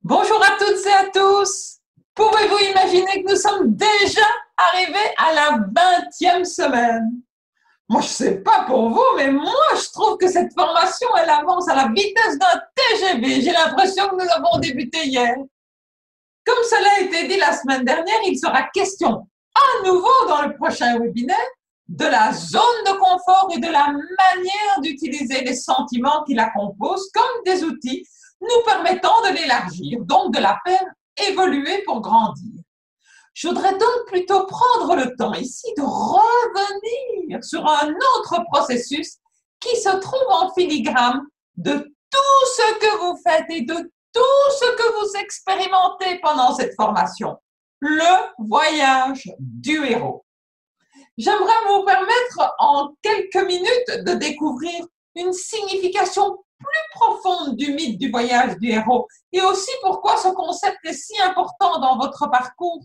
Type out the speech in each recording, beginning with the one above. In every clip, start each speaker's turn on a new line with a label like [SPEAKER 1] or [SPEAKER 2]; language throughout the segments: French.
[SPEAKER 1] Bonjour à toutes et à tous. Pouvez-vous imaginer que nous sommes déjà arrivés à la 20e semaine? Moi, je sais pas pour vous, mais moi, je trouve que cette formation, elle avance à la vitesse d'un TGV. J'ai l'impression que nous avons débuté hier. Comme cela a été dit la semaine dernière, il sera question à nouveau dans le prochain webinaire de la zone de confort et de la manière d'utiliser les sentiments qui la composent comme des outils nous permettant de l'élargir, donc de la faire évoluer pour grandir. Je voudrais donc plutôt prendre le temps ici de revenir sur un autre processus qui se trouve en filigrane de tout ce que vous faites et de tout ce que vous expérimentez pendant cette formation, le voyage du héros. J'aimerais vous permettre en quelques minutes de découvrir une signification plus profonde du mythe du voyage du héros et aussi pourquoi ce concept est si important dans votre parcours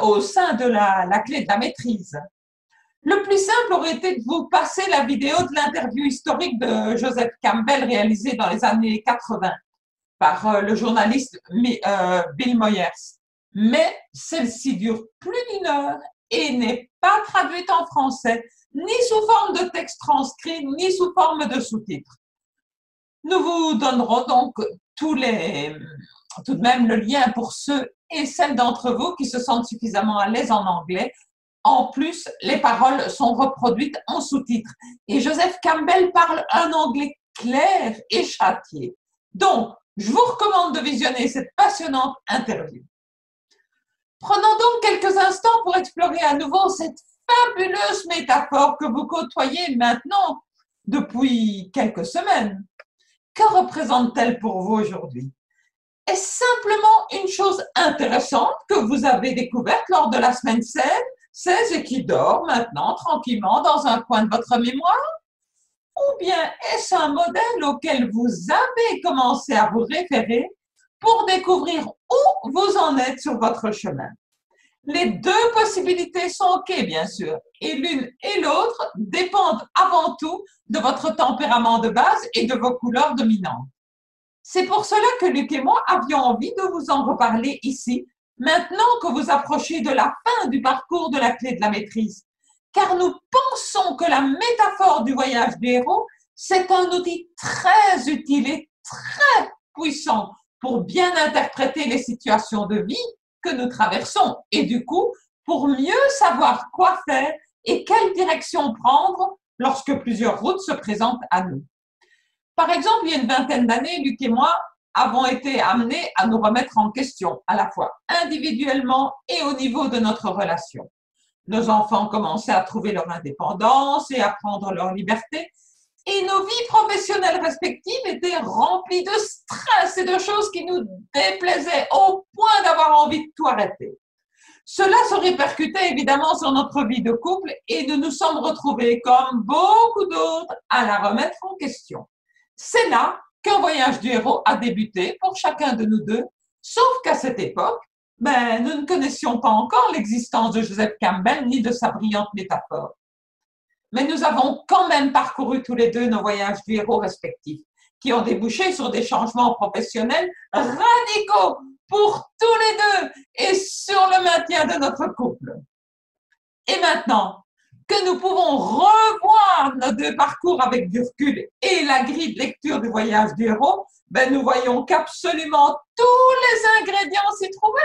[SPEAKER 1] au sein de la clé de la maîtrise. Le plus simple aurait été de vous passer la vidéo de l'interview historique de Joseph Campbell réalisée dans les années 80 par le journaliste Bill Moyers. Mais celle-ci dure plus d'une heure et n'est pas traduite en français, ni sous forme de texte transcrit, ni sous forme de sous-titres. Nous vous donnerons donc tout de même le lien pour ceux et celles d'entre vous qui se sentent suffisamment à l'aise en anglais. En plus, les paroles sont reproduites en sous-titres. Et Joseph Campbell parle un anglais clair et châtié. Donc, je vous recommande de visionner cette passionnante interview. Prenons donc quelques instants pour explorer à nouveau cette fabuleuse métaphore que vous côtoyez maintenant depuis quelques semaines. Que représente-t-elle pour vous aujourd'hui? Est-ce simplement une chose intéressante que vous avez découverte lors de la semaine 16 et qui dort maintenant tranquillement dans un coin de votre mémoire? Ou bien est-ce un modèle auquel vous avez commencé à vous référer pour découvrir où vous en êtes sur votre chemin? Les deux possibilités sont OK, bien sûr, et l'une et l'autre dépendent avant tout de votre tempérament de base et de vos couleurs dominantes. C'est pour cela que Luc et moi avions envie de vous en reparler ici, maintenant que vous approchez de la fin du parcours de la clé de la maîtrise, car nous pensons que la métaphore du voyage du héros, c'est un outil très utile et très puissant pour bien interpréter les situations de vie que nous traversons et du coup, pour mieux savoir quoi faire et quelle direction prendre lorsque plusieurs routes se présentent à nous. Par exemple, il y a une vingtaine d'années, Luc et moi avons été amenés à nous remettre en question, à la fois individuellement et au niveau de notre relation. Nos enfants commençaient à trouver leur indépendance et à prendre leur liberté, et nos vies professionnelles respectives étaient remplies de stress et de choses qui nous déplaisaient au point d'avoir envie de tout arrêter. Cela se répercutait évidemment sur notre vie de couple et nous nous sommes retrouvés, comme beaucoup d'autres, à la remettre en question. C'est là qu'un voyage du héros a débuté pour chacun de nous deux, sauf qu'à cette époque, nous ne connaissions pas encore l'existence de Joseph Campbell ni de sa brillante métaphore. Mais nous avons quand même parcouru tous les deux nos voyages du héros respectifs, qui ont débouché sur des changements professionnels radicaux pour tous les deux et sur le maintien de notre couple. Et maintenant que nous pouvons revoir nos deux parcours avec du recul et la grille de lecture du voyage du héros, nous voyons qu'absolument tous les ingrédients s'y trouvaient.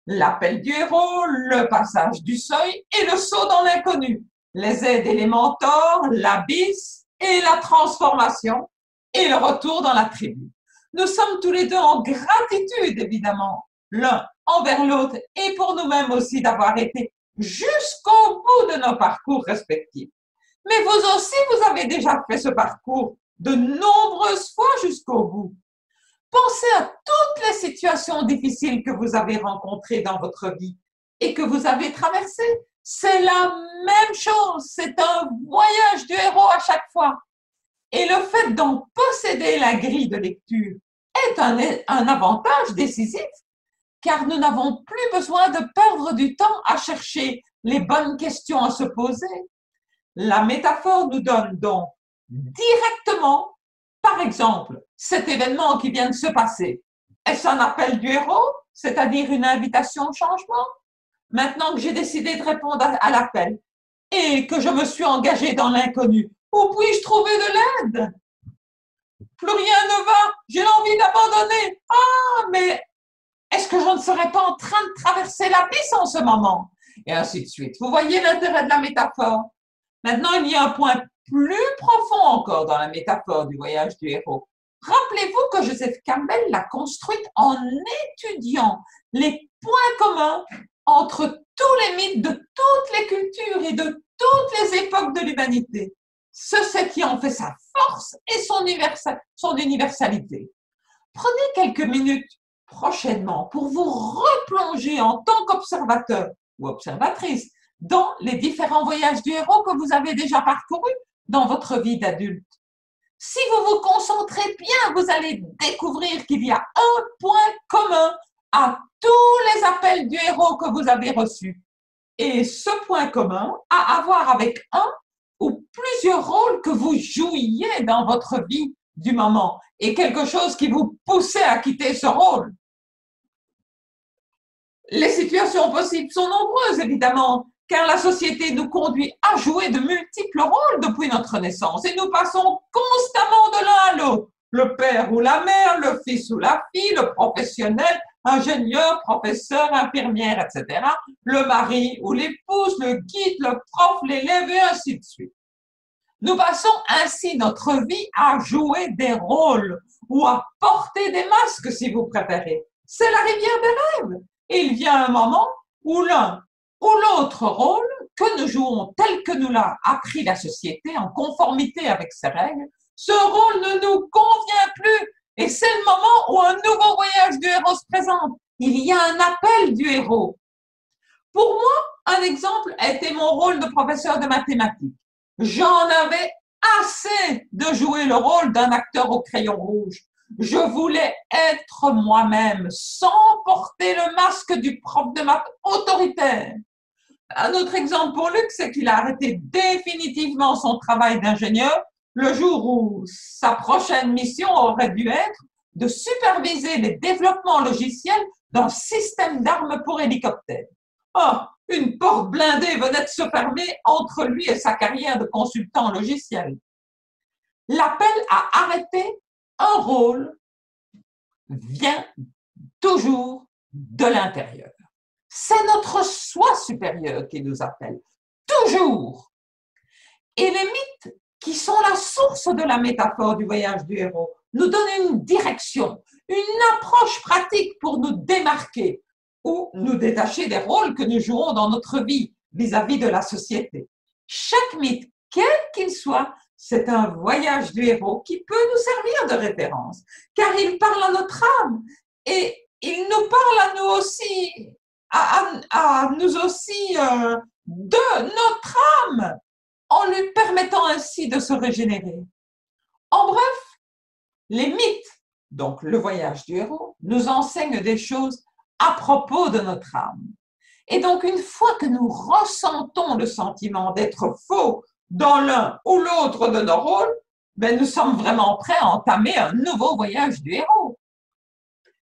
[SPEAKER 1] L'appel du héros, le passage du seuil et le saut dans l'inconnu, les aides et les mentors, l'abysse et la transformation et le retour dans la tribu. Nous sommes tous les deux en gratitude, évidemment, l'un envers l'autre et pour nous-mêmes aussi d'avoir été jusqu'au bout de nos parcours respectifs. Mais vous aussi, vous avez déjà fait ce parcours de nombreuses fois jusqu'au bout. Pensez à toutes les situations difficiles que vous avez rencontrées dans votre vie et que vous avez traversées. C'est la même chose, c'est un voyage du héros à chaque fois. Et le fait d'en posséder la grille de lecture est un avantage décisif, car nous n'avons plus besoin de perdre du temps à chercher les bonnes questions à se poser. La métaphore nous donne donc directement, par exemple, cet événement qui vient de se passer. Est-ce un appel du héros, c'est-à-dire une invitation au changement? Maintenant que j'ai décidé de répondre à l'appel et que je me suis engagée dans l'inconnu, où puis-je trouver de l'aide? Plus rien ne va, j'ai l'envie d'abandonner. Ah, mais est-ce que je ne serais pas en train de traverser l'abysse en ce moment? Et ainsi de suite. Vous voyez l'intérêt de la métaphore? Maintenant, il y a un point plus profond encore dans la métaphore du voyage du héros. Rappelez-vous que Joseph Campbell l'a construite en étudiant les points communs entre tous les mythes de toutes les cultures et de toutes les époques de l'humanité. C'est qui en fait sa force et son universalité. Prenez quelques minutes prochainement pour vous replonger en tant qu'observateur ou observatrice dans les différents voyages du héros que vous avez déjà parcourus dans votre vie d'adulte. Si vous vous concentrez bien, vous allez découvrir qu'il y a un point commun à tous les appels du héros que vous avez reçus. Et ce point commun a à voir avec un ou plusieurs rôles que vous jouiez dans votre vie du moment et quelque chose qui vous poussait à quitter ce rôle. Les situations possibles sont nombreuses, évidemment, car la société nous conduit à jouer de multiples rôles depuis notre naissance et nous passons constamment de l'un à l'autre. Le père ou la mère, le fils ou la fille, le professionnel, ingénieur, professeur, infirmière, etc. Le mari ou l'épouse, le guide, le prof, l'élève et ainsi de suite. Nous passons ainsi notre vie à jouer des rôles ou à porter des masques si vous préférez. C'est la rivière des rêves. Et il vient un moment où l'un ou l'autre rôle que nous jouons tel que nous l'a appris la société en conformité avec ses règles, ce rôle ne nous convient plus et c'est le moment où un nouveau voyage du héros se présente. Il y a un appel du héros. Pour moi, un exemple était mon rôle de professeur de mathématiques. J'en avais assez de jouer le rôle d'un acteur au crayon rouge. Je voulais être moi-même sans porter le masque du prof de maths autoritaire. Un autre exemple pour Luc, c'est qu'il a arrêté définitivement son travail d'ingénieur le jour où sa prochaine mission aurait dû être de superviser les développements logiciels d'un système d'armes pour hélicoptères. Oh, une porte blindée venait de se fermer entre lui et sa carrière de consultant logiciel. L'appel à arrêter un rôle vient toujours de l'intérieur. C'est notre soi supérieur qui nous appelle, toujours. Et les mythes, qui sont la source de la métaphore du voyage du héros, nous donnent une direction, une approche pratique pour nous démarquer ou nous détacher des rôles que nous jouons dans notre vie vis-à-vis de la société. Chaque mythe, quel qu'il soit, c'est un voyage du héros qui peut nous servir de référence, car il parle à notre âme et il nous parle à nous aussi, de notre âme, en lui permettant ainsi de se régénérer. En bref, les mythes, donc le voyage du héros, nous enseignent des choses à propos de notre âme. Et donc, une fois que nous ressentons le sentiment d'être faux dans l'un ou l'autre de nos rôles, nous sommes vraiment prêts à entamer un nouveau voyage du héros.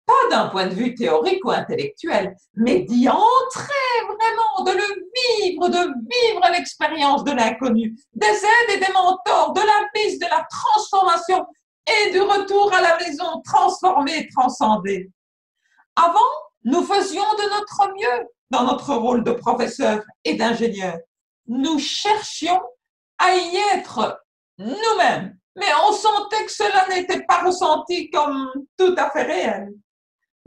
[SPEAKER 1] Pas d'un point de vue théorique ou intellectuel, mais d'y entrer vraiment, de vivre l'expérience de l'inconnu, des aides et des mentors, de la mise, de la transformation et du retour à la maison transformée, transcendée. Avant, nous faisions de notre mieux dans notre rôle de professeur et d'ingénieur. Nous cherchions à y être nous-mêmes, mais on sentait que cela n'était pas ressenti comme tout à fait réel.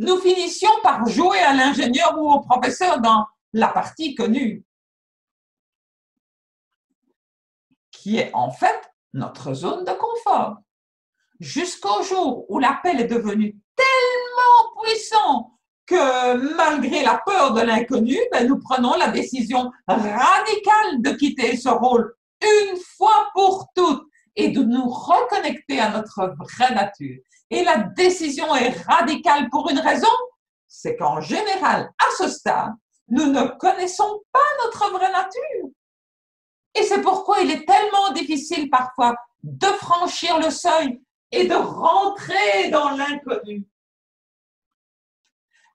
[SPEAKER 1] Nous finissions par jouer à l'ingénieur ou au professeur dans la partie connue, qui est en fait notre zone de confort. Jusqu'au jour où l'appel est devenu tellement puissant que malgré la peur de l'inconnu, nous prenons la décision radicale de quitter ce rôle une fois pour toutes et de nous reconnecter à notre vraie nature. Et la décision est radicale pour une raison, c'est qu'en général, à ce stade, nous ne connaissons pas notre vraie nature. Et c'est pourquoi il est tellement difficile parfois de franchir le seuil et de rentrer dans l'inconnu.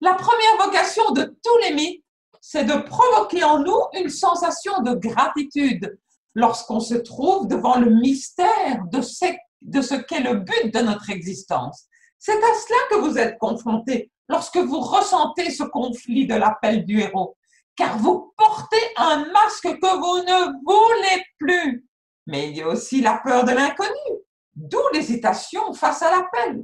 [SPEAKER 1] La première vocation de tous les mythes, c'est de provoquer en nous une sensation de gratitude lorsqu'on se trouve devant le mystère de ce qu'est le but de notre existence. C'est à cela que vous êtes confrontés lorsque vous ressentez ce conflit de l'appel du héros, car vous portez un masque que vous ne voulez plus. Mais il y a aussi la peur de l'inconnu, d'où l'hésitation face à l'appel.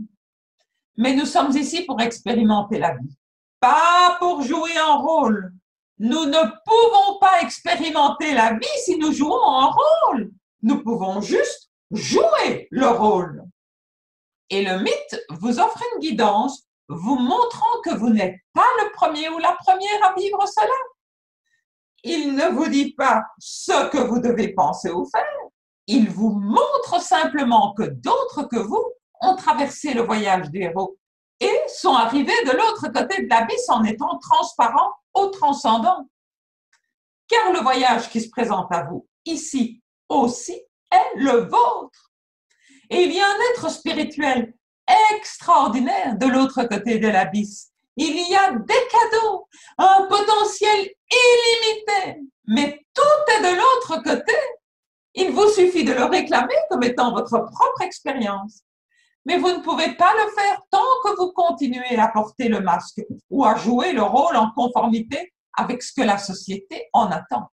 [SPEAKER 1] Mais nous sommes ici pour expérimenter la vie, pas pour jouer un rôle. Nous ne pouvons pas expérimenter la vie si nous jouons un rôle. Nous pouvons juste jouer le rôle. Et le mythe vous offre une guidance, vous montrant que vous n'êtes pas le premier ou la première à vivre cela. Il ne vous dit pas ce que vous devez penser ou faire. Il vous montre simplement que d'autres que vous ont traversé le voyage du héros et sont arrivés de l'autre côté de l'abysse en étant transparents ou transcendants. Car le voyage qui se présente à vous ici aussi est le vôtre. Et il y a un être spirituel extraordinaire de l'autre côté de l'abysse. Il y a des cadeaux, un potentiel illimité, mais tout est de l'autre côté. Il vous suffit de le réclamer comme étant votre propre expérience. Mais vous ne pouvez pas le faire tant que vous continuez à porter le masque ou à jouer le rôle en conformité avec ce que la société en attend.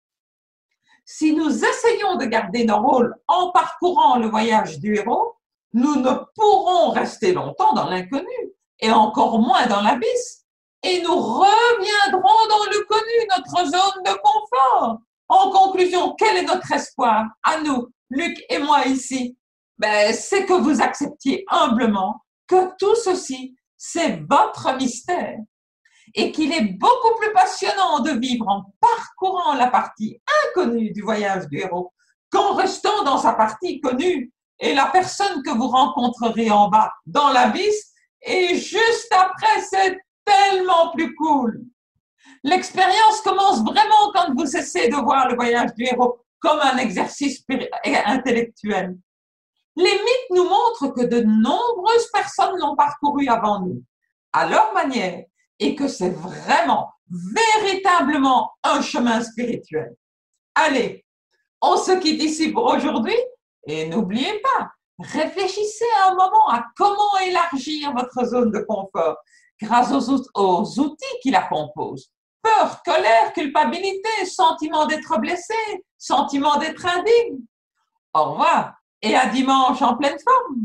[SPEAKER 1] Si nous essayons de garder nos rôles en parcourant le voyage du héros, nous ne pourrons rester longtemps dans l'inconnu et encore moins dans l'abysse. Et nous reviendrons dans le connu, notre zone de confort. En conclusion, quel est notre espoir à nous, Luc et moi ici? C'est que vous acceptiez humblement que tout ceci, c'est votre mystère et qu'il est beaucoup plus passionnant de vivre en parcourant la partie inconnue du voyage du héros qu'en restant dans sa partie connue. Et la personne que vous rencontrerez en bas dans l'abysse et juste après, c'est tellement plus cool. L'expérience commence vraiment quand vous cessez de voir le voyage du héros comme un exercice intellectuel. Les mythes nous montrent que de nombreuses personnes l'ont parcouru avant nous, à leur manière, et que c'est vraiment, véritablement un chemin spirituel. Allez, on se quitte ici pour aujourd'hui, et n'oubliez pas, réfléchissez un moment à comment élargir votre zone de confort grâce aux outils qui la composent. Peur, colère, culpabilité, sentiment d'être blessé, sentiment d'être indigne. Au revoir et à dimanche en pleine forme.